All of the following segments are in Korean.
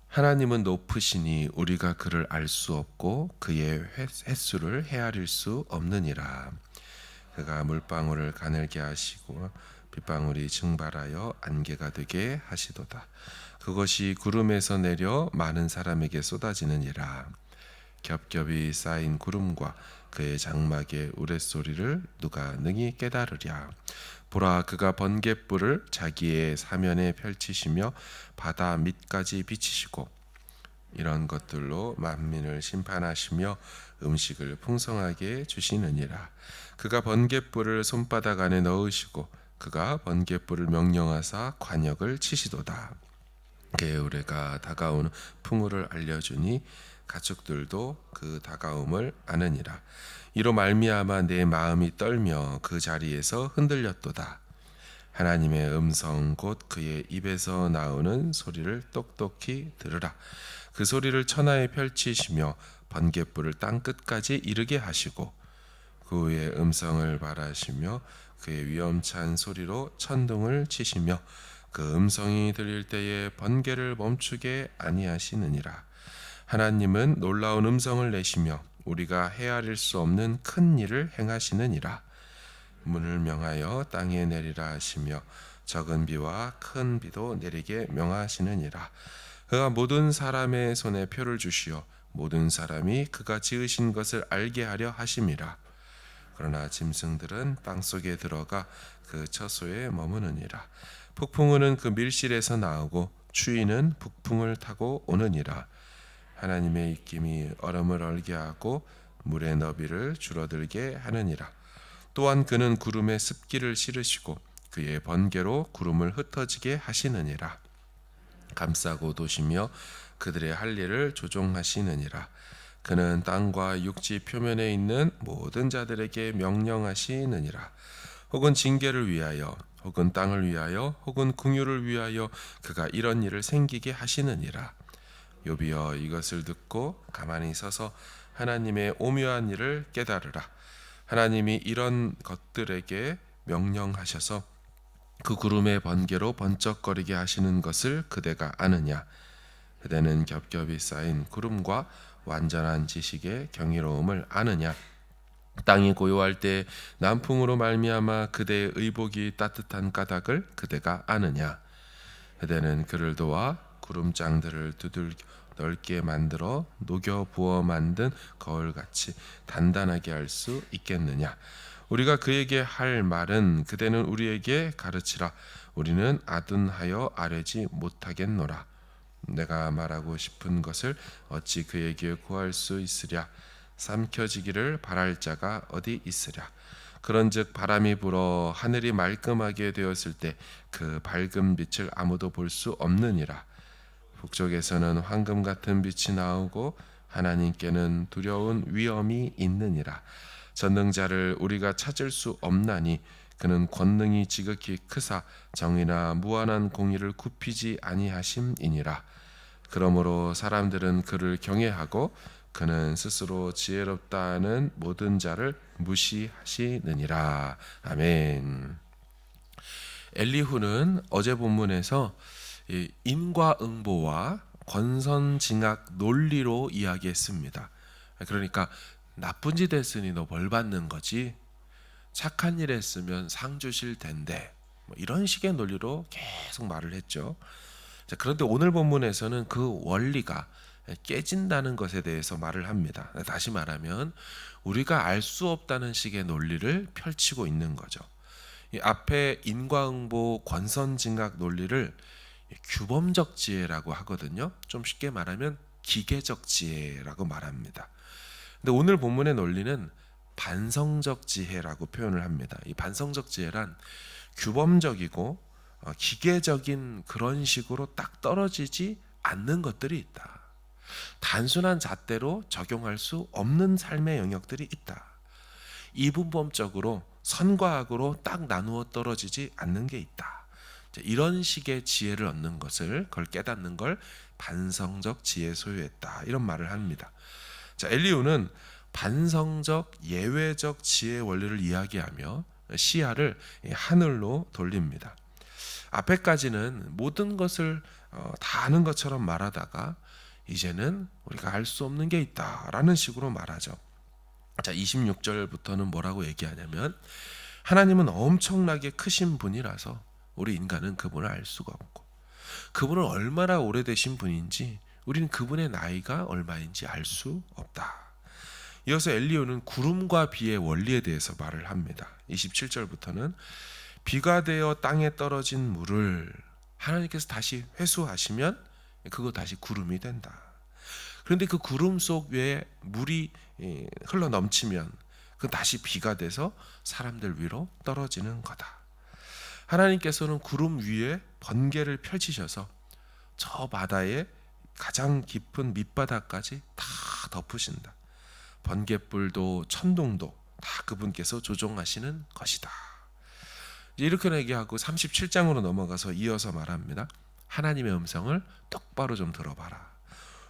하나님은 높으시니 우리가 그를 알 수 없고 그의 횟수를 헤아릴 수 없느니라. 그가 물방울을 가늘게 하시고 빗방울이 증발하여 안개가 되게 하시도다. 그것이 구름에서 내려 많은 사람에게 쏟아지느니라. 겹겹이 쌓인 구름과 그의 장막의 우레소리를 누가 능히 깨달으랴. 보라, 그가 번갯불을 자기의 사면에 펼치시며 바다 밑까지 비치시고 이런 것들로 만민을 심판하시며 음식을 풍성하게 주시느니라. 그가 번갯불을 손바닥 안에 넣으시고 그가 번갯불을 명령하사 관역을 치시도다. 개울에가 다가오는 풍우를 알려주니 가축들도 그 다가옴을 아느니라. 이로 말미암아 내 마음이 떨며 그 자리에서 흔들렸도다. 하나님의 음성 곧 그의 입에서 나오는 소리를 똑똑히 들으라. 그 소리를 천하에 펼치시며 번갯불을 땅 끝까지 이르게 하시고 그 후에 음성을 발하시며 그의 위엄찬 소리로 천둥을 치시며 그 음성이 들릴 때에 번개를 멈추게 아니하시느니라. 하나님은 놀라운 음성을 내시며 우리가 헤아릴 수 없는 큰 일을 행하시느니라. 문을 명하여 땅에 내리라 하시며 적은 비와 큰 비도 내리게 명하시느니라. 그가 모든 사람의 손에 표를 주시어 모든 사람이 그가 지으신 것을 알게 하려 하심이라. 그러나 짐승들은 땅 속에 들어가 그 처소에 머무느니라. 폭풍우는 그 밀실에서 나오고 추위는 북풍을 타고 오느니라. 하나님의 입김이 얼음을 얼게 하고 물의 너비를 줄어들게 하느니라. 또한 그는 구름에 습기를 실으시고 그의 번개로 구름을 흩어지게 하시느니라. 감싸고 도시며 그들의 할 일을 조종하시느니라. 그는 땅과 육지 표면에 있는 모든 자들에게 명령하시느니라. 혹은 징계를 위하여 혹은 땅을 위하여 혹은 긍휼을 위하여 그가 이런 일을 생기게 하시느니라. 욥이여, 이것을 듣고 가만히 서서 하나님의 오묘한 일을 깨달으라. 하나님이 이런 것들에게 명령하셔서 그 구름의 번개로 번쩍거리게 하시는 것을 그대가 아느냐. 그대는 겹겹이 쌓인 구름과 완전한 지식의 경이로움을 아느냐. 땅이 고요할 때 남풍으로 말미암아 그대의 의복이 따뜻한 까닭을 그대가 아느냐. 그대는 그를 도와 구름장들을 두들겨 넓게 만들어 녹여 부어 만든 거울같이 단단하게 할 수 있겠느냐. 우리가 그에게 할 말은 그대는 우리에게 가르치라. 우리는 아둔하여 아뢰지 못하겠노라. 내가 말하고 싶은 것을 어찌 그에게 구할 수 있으랴. 삼켜지기를 바랄 자가 어디 있으랴. 그런즉 바람이 불어 하늘이 말끔하게 되었을 때 그 밝은 빛을 아무도 볼 수 없느니라. 북쪽에서는 황금 같은 빛이 나오고 하나님께는 두려운 위엄이 있느니라. 전능자를 우리가 찾을 수 없나니 그는 권능이 지극히 크사 정의나 무한한 공의를 굽히지 아니하심이니라. 그러므로 사람들은 그를 경외하고 그는 스스로 지혜롭다는 모든 자를 무시하시느니라. 아멘. 엘리후는 어제 본문에서 인과응보와 권선징악 논리로 이야기했습니다. 그러니까 나쁜 짓 했으니 너 벌 받는 거지, 착한 일 했으면 상 주실 텐데, 이런 식의 논리로 계속 말을 했죠. 자, 그런데 오늘 본문에서는 그 원리가 깨진다는 것에 대해서 말을 합니다. 다시 말하면 우리가 알 수 없다는 식의 논리를 펼치고 있는 거죠. 이 앞에 인과응보 권선징악 논리를 규범적 지혜라고 하거든요. 좀 쉽게 말하면 기계적 지혜라고 말합니다. 근데 오늘 본문의 논리는 반성적 지혜라고 표현을 합니다. 이 반성적 지혜란 규범적이고 기계적인 그런 식으로 딱 떨어지지 않는 것들이 있다. 단순한 잣대로 적용할 수 없는 삶의 영역들이 있다. 이분법적으로 선과 악으로 딱 나누어 떨어지지 않는 게 있다. 이런 식의 지혜를 얻는 것을, 그걸 깨닫는 걸 반성적 지혜 소유했다, 이런 말을 합니다. 자, 엘리후는 반성적 예외적 지혜 원리를 이야기하며 시야를 하늘로 돌립니다. 앞에까지는 모든 것을 다 아는 것처럼 말하다가 이제는 우리가 알 수 없는 게 있다라는 식으로 말하죠. 자, 26절부터는 뭐라고 얘기하냐면 하나님은 엄청나게 크신 분이라서 우리 인간은 그분을 알 수가 없고, 그분은 얼마나 오래되신 분인지 우리는 그분의 나이가 얼마인지 알 수 없다. 이어서 엘리후는 구름과 비의 원리에 대해서 말을 합니다. 27절부터는 비가 되어 땅에 떨어진 물을 하나님께서 다시 회수하시면 그거 다시 구름이 된다. 그런데 그 구름 속 위에 물이 흘러 넘치면 그 다시 비가 돼서 사람들 위로 떨어지는 거다. 하나님께서는 구름 위에 번개를 펼치셔서 저 바다의 가장 깊은 밑바닥까지 다 덮으신다. 번개불도 천둥도 다 그분께서 조종하시는 것이다. 이렇게 얘기하고 37장으로 넘어가서 이어서 말합니다. 하나님의 음성을 똑바로 좀 들어봐라.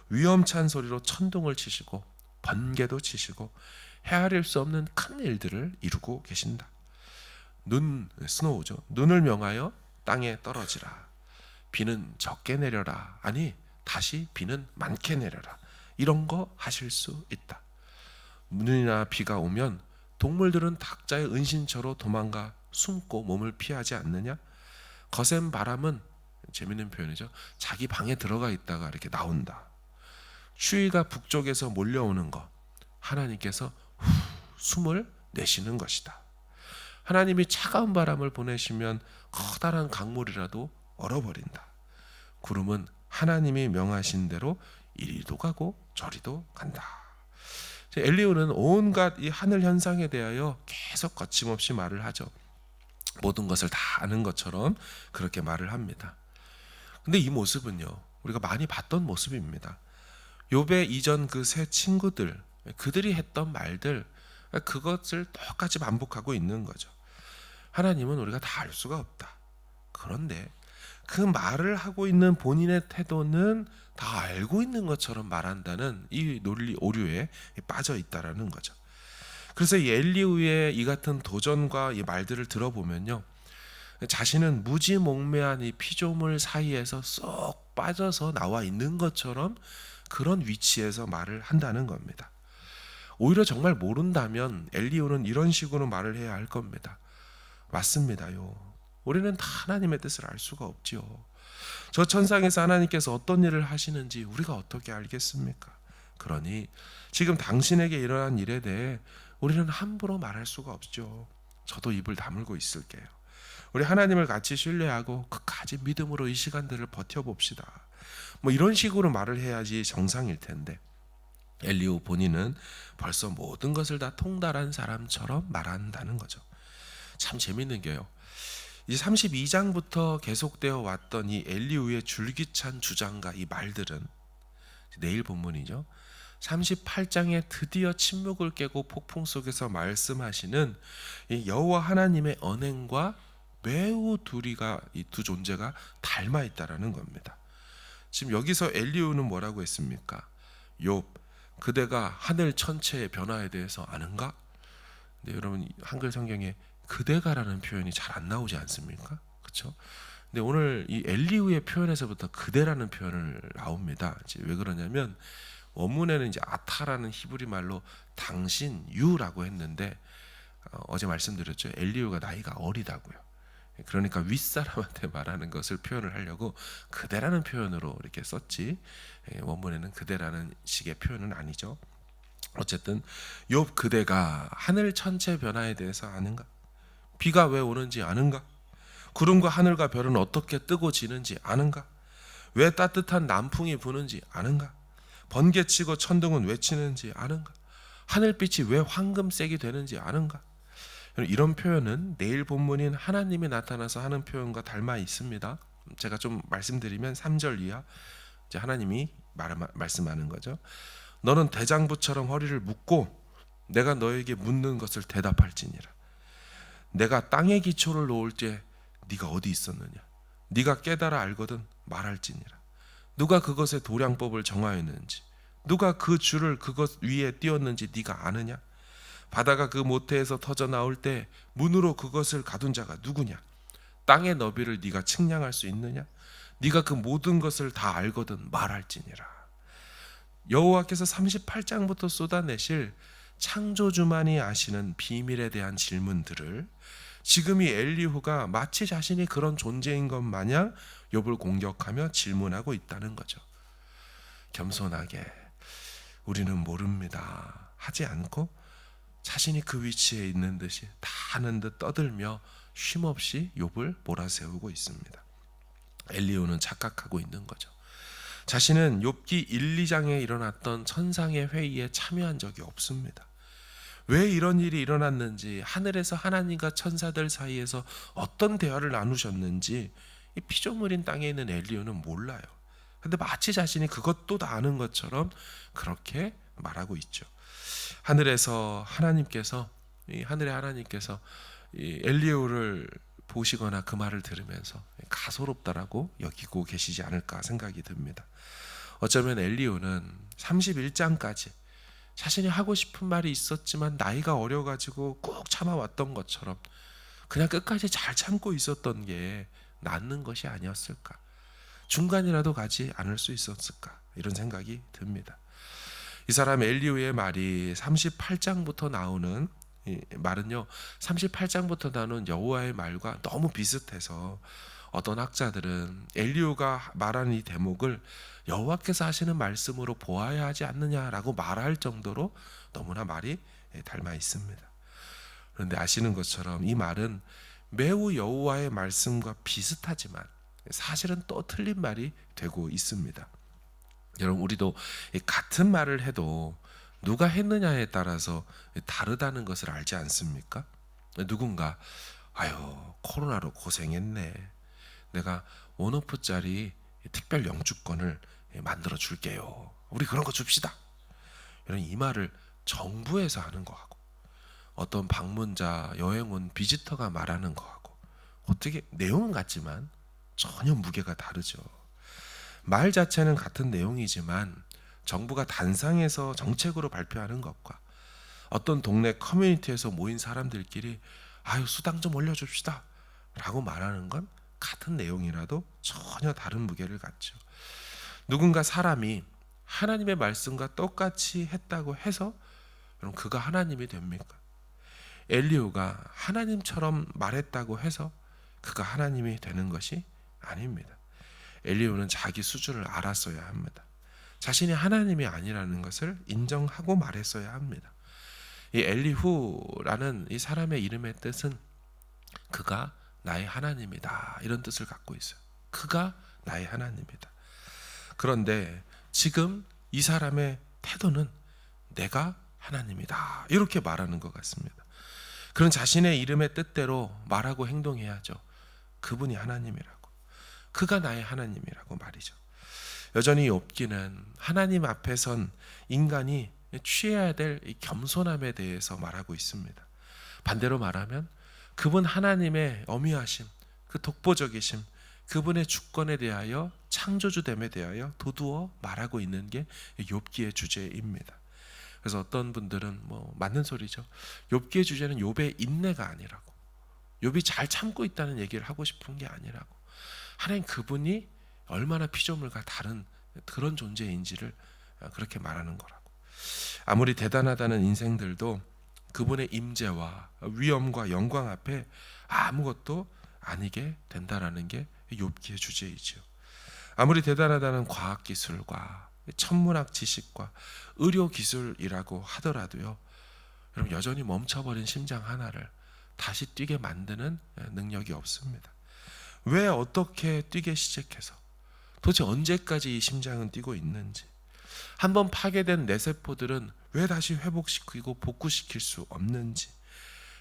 위험찬 소리로 천둥을 치시고 번개도 치시고 헤아릴 수 없는 큰 일들을 이루고 계신다. 스노우죠. 눈을 명하여 땅에 떨어지라. 비는 적게 내려라. 아니, 다시 비는 많게 내려라. 이런 거 하실 수 있다. 눈이나 비가 오면 동물들은 각자의 은신처로 도망가 숨고 몸을 피하지 않느냐? 거센 바람은, 재밌는 표현이죠, 자기 방에 들어가 있다가 이렇게 나온다. 추위가 북쪽에서 몰려오는 것, 하나님께서 숨을 내쉬는 것이다. 하나님이 차가운 바람을 보내시면 커다란 강물이라도 얼어버린다. 구름은 하나님이 명하신 대로 이리도 가고 저리도 간다. 엘리후는 온갖 이 하늘 현상에 대하여 계속 거침없이 말을 하죠. 모든 것을 다 아는 것처럼 그렇게 말을 합니다. 근데 이 모습은요, 우리가 많이 봤던 모습입니다. 욥의 이전 그 세 친구들, 그들이 했던 말들, 그것을 똑같이 반복하고 있는 거죠. 하나님은 우리가 다 알 수가 없다. 그런데 그 말을 하고 있는 본인의 태도는 다 알고 있는 것처럼 말한다는 이 논리 오류에 빠져 있다라는 거죠. 그래서 이 엘리후의 이 같은 도전과 이 말들을 들어보면요, 자신은 무지몽매한 이 피조물 사이에서 쏙 빠져서 나와 있는 것처럼 그런 위치에서 말을 한다는 겁니다. 오히려 정말 모른다면 엘리후는 이런 식으로 말을 해야 할 겁니다. 맞습니다요. 우리는 다 하나님의 뜻을 알 수가 없지요. 저 천상에서 하나님께서 어떤 일을 하시는지 우리가 어떻게 알겠습니까? 그러니 지금 당신에게 일어난 일에 대해 우리는 함부로 말할 수가 없죠. 저도 입을 다물고 있을게요. 우리 하나님을 같이 신뢰하고 끝까지 믿음으로 이 시간들을 버텨봅시다. 뭐 이런 식으로 말을 해야지 정상일 텐데, 엘리후 본인은 벌써 모든 것을 다 통달한 사람처럼 말한다는 거죠. 참 재밌는 게요, 이 32장부터 계속되어 왔던 이 엘리후의 줄기찬 주장과 이 말들은 내일 본문이죠, 38장에 드디어 침묵을 깨고 폭풍 속에서 말씀하시는 이 여호와 하나님의 언행과 매우 이 두 존재가 닮아 있다라는 겁니다. 지금 여기서 엘리후는 뭐라고 했습니까? 욥, 그대가 하늘 천체의 변화에 대해서 아는가? 근데 여러분, 한글 성경에 그대가라는 표현이 잘 안 나오지 않습니까? 그렇죠? 근데 오늘 이 엘리후의 표현에서부터 그대라는 표현을 나옵니다. 왜 그러냐면 원문에는 이제 아타라는 히브리 말로 당신, 유라고 했는데 어제 말씀드렸죠. 엘리후가 나이가 어리다고요. 그러니까 윗사람한테 말하는 것을 표현을 하려고 그대라는 표현으로 이렇게 썼지, 원문에는 그대라는 식의 표현은 아니죠. 어쨌든 욥, 그대가 하늘 천체 변화에 대해서 아는가? 비가 왜 오는지 아는가? 구름과 하늘과 별은 어떻게 뜨고 지는지 아는가? 왜 따뜻한 남풍이 부는지 아는가? 번개치고 천둥은 왜 치는지 아는가? 하늘빛이 왜 황금색이 되는지 아는가? 이런 표현은 내일 본문인 하나님이 나타나서 하는 표현과 닮아 있습니다. 제가 좀 말씀드리면 3절 이하, 이제 하나님이 말씀하는 거죠. 너는 대장부처럼 허리를 묶고 내가 너에게 묻는 것을 대답할지니라. 내가 땅에 기초를 놓을 때 네가 어디 있었느냐? 네가 깨달아 알거든 말할지니라. 누가 그것의 도량법을 정하였는지, 누가 그 줄을 그것 위에 띄웠는지 네가 아느냐? 바다가 그 모태에서 터져 나올 때 문으로 그것을 가둔 자가 누구냐? 땅의 너비를 네가 측량할 수 있느냐? 네가 그 모든 것을 다 알거든 말할지니라. 여호와께서 38장부터 쏟아내실 창조주만이 아시는 비밀에 대한 질문들을 지금 이 엘리후가 마치 자신이 그런 존재인 것 마냥 욥을 공격하며 질문하고 있다는 거죠. 겸손하게 우리는 모릅니다 하지 않고 자신이 그 위치에 있는 듯이 다 아는 듯 떠들며 쉼없이 욥을 몰아세우고 있습니다. 엘리후는 착각하고 있는 거죠. 자신은 욥기 1, 2장에 일어났던 천상의 회의에 참여한 적이 없습니다. 왜 이런 일이 일어났는지, 하늘에서 하나님과 천사들 사이에서 어떤 대화를 나누셨는지 이 피조물인 땅에 있는 엘리후는 몰라요. 근데 마치 자신이 그것도 다 아는 것처럼 그렇게 말하고 있죠. 하늘에서 하나님께서, 이 하늘의 하나님께서 이 엘리후를 보시거나 그 말을 들으면서 가소롭다라고 여기고 계시지 않을까 생각이 듭니다. 어쩌면 엘리후는 31장까지 자신이 하고 싶은 말이 있었지만 나이가 어려가지고 꾹 참아왔던 것처럼 그냥 끝까지 잘 참고 있었던 게 낫는 것이 아니었을까, 중간이라도 가지 않을 수 있었을까, 이런 생각이 듭니다. 이 사람 엘리후의 말이 38장부터 나오는 이 말은요, 38장부터 나오는 여호와의 말과 너무 비슷해서 어떤 학자들은 엘리후가 말하는 이 대목을 여호와께서 하시는 말씀으로 보아야 하지 않느냐라고 말할 정도로 너무나 말이 닮아 있습니다. 그런데 아시는 것처럼 이 말은 매우 여호와의 말씀과 비슷하지만 사실은 또 틀린 말이 되고 있습니다. 여러분, 우리도 같은 말을 해도 누가 했느냐에 따라서 다르다는 것을 알지 않습니까? 누군가 아유 코로나로 고생했네, 내가 원오프짜리 특별 영주권을 만들어 줄게요, 우리 그런 거 줍시다, 이런 이 말을 정부에서 하는 거하고 어떤 방문자, 여행 온 비지터가 말하는 거하고 어떻게 내용은 같지만 전혀 무게가 다르죠. 말 자체는 같은 내용이지만 정부가 단상에서 정책으로 발표하는 것과 어떤 동네 커뮤니티에서 모인 사람들끼리 아유 수당 좀 올려줍시다 라고 말하는 건 같은 내용이라도 전혀 다른 무게를 갖죠. 누군가 사람이 하나님의 말씀과 똑같이 했다고 해서 그럼 그가 하나님이 됩니까? 엘리후가 하나님처럼 말했다고 해서 그가 하나님이 되는 것이 아닙니다. 엘리후는 자기 수준을 알았어야 합니다. 자신이 하나님이 아니라는 것을 인정하고 말했어야 합니다. 이 엘리후라는 이 사람의 이름의 뜻은 그가 나의 하나님이다, 이런 뜻을 갖고 있어요. 그가 나의 하나님이다. 그런데 지금 이 사람의 태도는 내가 하나님이다, 이렇게 말하는 것 같습니다. 그런 자신의 이름의 뜻대로 말하고 행동해야죠. 그분이 하나님이라고, 그가 나의 하나님이라고 말이죠. 여전히 욥기는 하나님 앞에 선 인간이 취해야 될 이 겸손함에 대해서 말하고 있습니다. 반대로 말하면 그분 하나님의 어미하심, 그 독보적이심, 그분의 주권에 대하여, 창조주됨에 대하여 도두어 말하고 있는 게 욥기의 주제입니다. 그래서 어떤 분들은 뭐 맞는 소리죠. 욥기의 주제는 욥의 인내가 아니라고, 욥이 잘 참고 있다는 얘기를 하고 싶은 게 아니라고, 하나님 그분이 얼마나 피조물과 다른 그런 존재인지를 그렇게 말하는 거라고. 아무리 대단하다는 인생들도 그분의 임재와 위엄과 영광 앞에 아무것도 아니게 된다라는 게 욥기의 주제이죠. 아무리 대단하다는 과학 기술과 천문학 지식과 의료 기술이라고 하더라도요, 여러분 여전히 멈춰버린 심장 하나를 다시 뛰게 만드는 능력이 없습니다. 왜 어떻게 뛰게 시작해서 도대체 언제까지 이 심장은 뛰고 있는지, 한번 파괴된 뇌세포들은 왜 다시 회복시키고 복구시킬 수 없는지,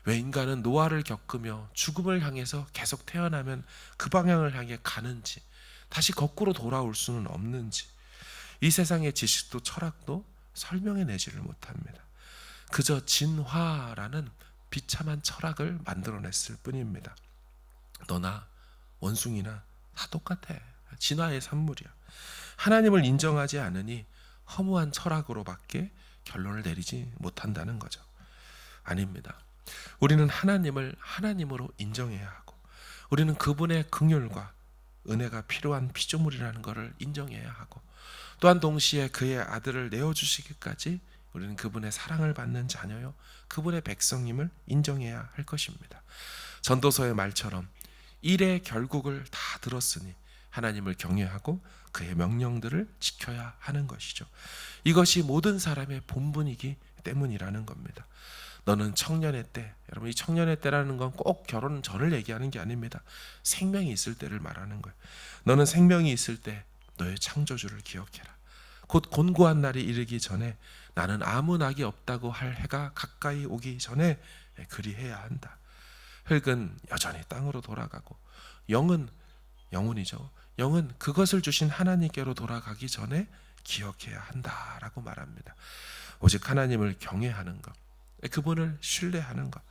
왜 인간은 노화를 겪으며 죽음을 향해서 계속 태어나면 그 방향을 향해 가는지, 다시 거꾸로 돌아올 수는 없는지, 이 세상의 지식도 철학도 설명해내지를 못합니다. 그저 진화라는 비참한 철학을 만들어냈을 뿐입니다. 너나 원숭이나 다 똑같아. 진화의 산물이야. 하나님을 인정하지 않으니 허무한 철학으로밖에 결론을 내리지 못한다는 거죠. 아닙니다. 우리는 하나님을 하나님으로 인정해야 하고, 우리는 그분의 긍휼과 은혜가 필요한 피조물이라는 것을 인정해야 하고, 또한 동시에 그의 아들을 내어주시기까지 우리는 그분의 사랑을 받는 자녀요, 그분의 백성임을 인정해야 할 것입니다. 전도서의 말처럼 일의 결국을 다 들었으니 하나님을 경외하고 그의 명령들을 지켜야 하는 것이죠. 이것이 모든 사람의 본분이기 때문이라는 겁니다. 너는 청년의 때, 여러분 이 청년의 때라는 건 꼭 결혼 전을 얘기하는 게 아닙니다. 생명이 있을 때를 말하는 거예요. 너는 생명이 있을 때 너의 창조주를 기억해라. 곧 곤고한 날이 이르기 전에, 나는 아무 낙이 없다고 할 해가 가까이 오기 전에 그리해야 한다. 흙은 여전히 땅으로 돌아가고 영은, 영혼이죠, 영은 그것을 주신 하나님께로 돌아가기 전에 기억해야 한다라고 말합니다. 오직 하나님을 경외하는 것, 그분을 신뢰하는 것,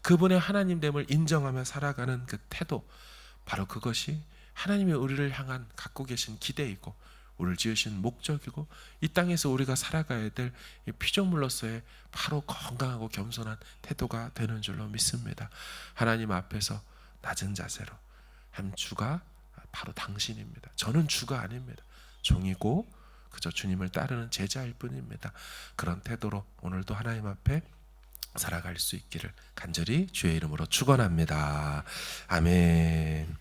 그분의 하나님됨을 인정하며 살아가는 그 태도, 바로 그것이 하나님이 우리를 향한 갖고 계신 기대이고 우리를 지으신 목적이고 이 땅에서 우리가 살아가야 될 피조물로서의 바로 건강하고 겸손한 태도가 되는 줄로 믿습니다. 하나님 앞에서 낮은 자세로, 주가 바로 당신입니다. 저는 주가 아닙니다. 종이고 그저 주님을 따르는 제자일 뿐입니다. 그런 태도로 오늘도 하나님 앞에 살아갈 수 있기를 간절히 주의 이름으로 축원합니다. 아멘.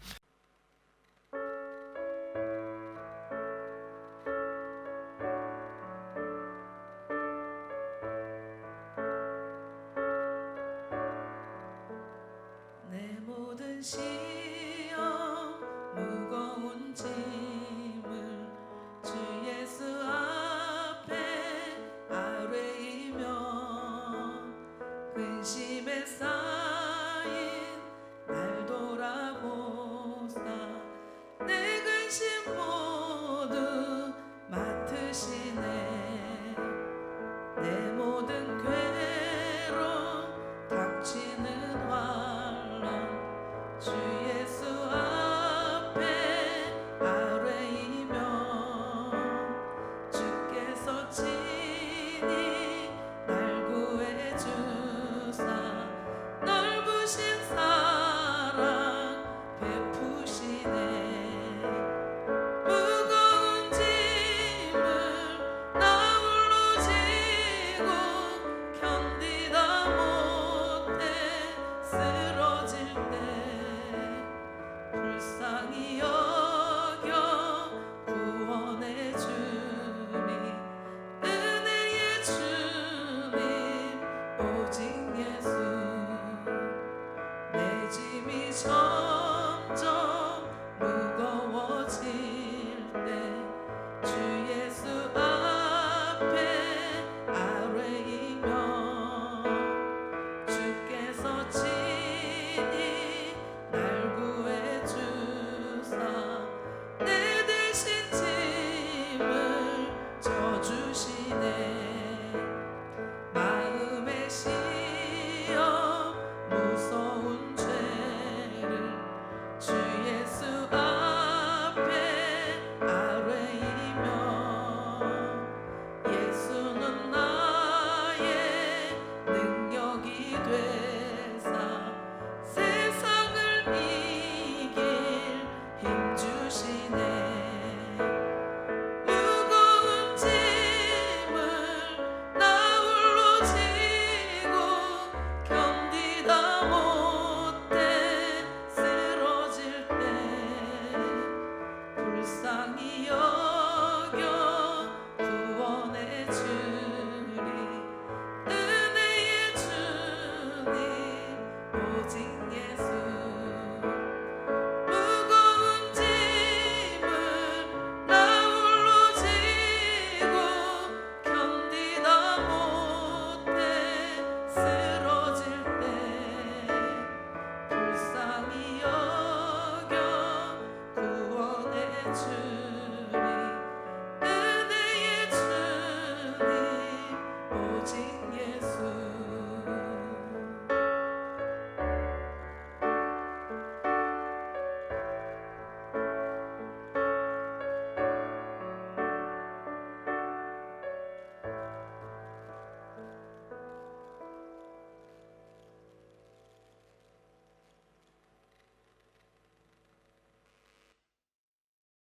내 모든 시